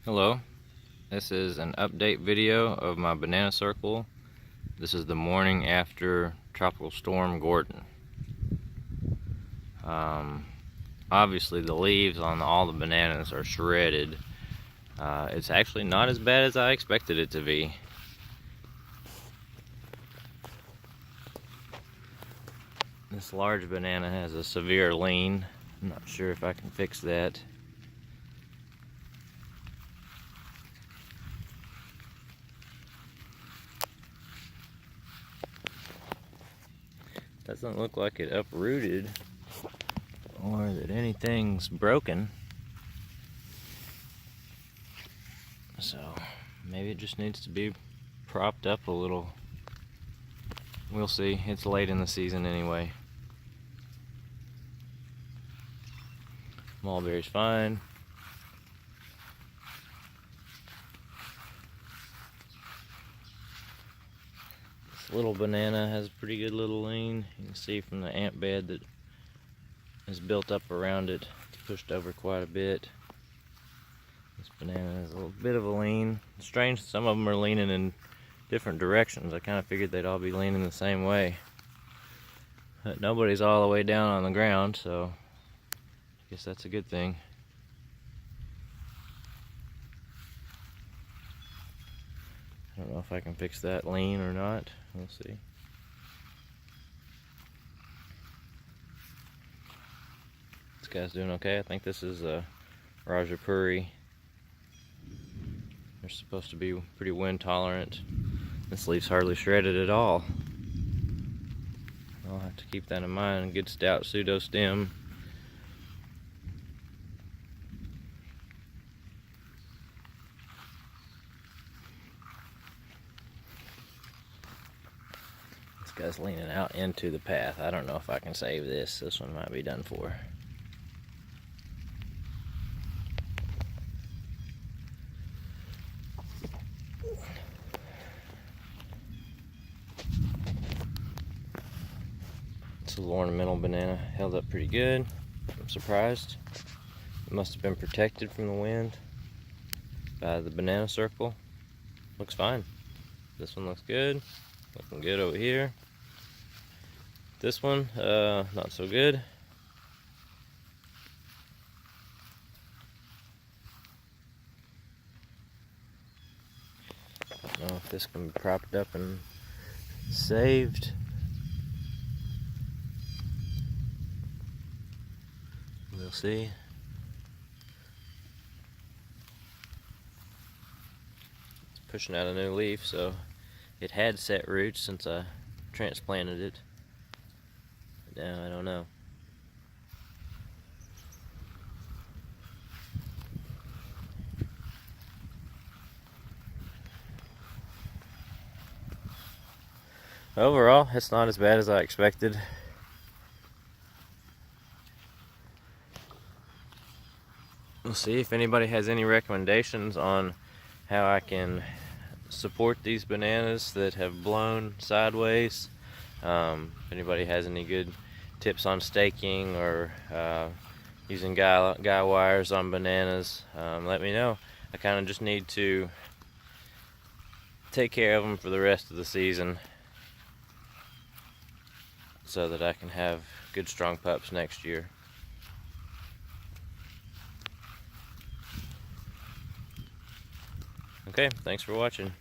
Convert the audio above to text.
Hello, this is an update video of my banana circle. This is the morning after Tropical Storm Gordon. Obviously the leaves on all the bananas are shredded. It's actually not as bad as I expected it to be. This large banana has a severe lean. I'm not sure if I can fix that. Doesn't look like it uprooted or that anything's broken. So maybe it just needs to be propped up a little. We'll see. It's late in the season anyway. Mulberry's fine. This little banana has a pretty good little lean. You can see from the ant bed that is built up around it. It's pushed over quite a bit. This banana has a little bit of a lean. It's strange, some of them are leaning in different directions. I kind of figured they'd all be leaning the same way. But nobody's all the way down on the ground, so I guess that's a good thing. I don't know if I can fix that lean or not. We'll see. This guy's doing okay. I think this is a Rajapuri. They're supposed to be pretty wind tolerant. This leaf's hardly shredded at all. I'll have to keep that in mind. Good stout pseudostem. This guy's leaning out into the path. I don't know if I can save this. This one might be done for. This little ornamental banana held up pretty good. I'm surprised. It must have been protected from the wind by the banana circle. Looks fine. This one looks good. Looking good over here. This one, not so good. I don't know if this can be propped up and saved. We'll see. It's pushing out a new leaf, so it had set roots since I transplanted it. But now I don't know. Overall, it's not as bad as I expected. We'll see if anybody has any recommendations on how I can support these bananas that have blown sideways. If anybody has any good tips on staking or using guy wires on bananas, let me know. I kind of just need to take care of them for the rest of the season so that I can have good strong pups next year. Okay, thanks for watching.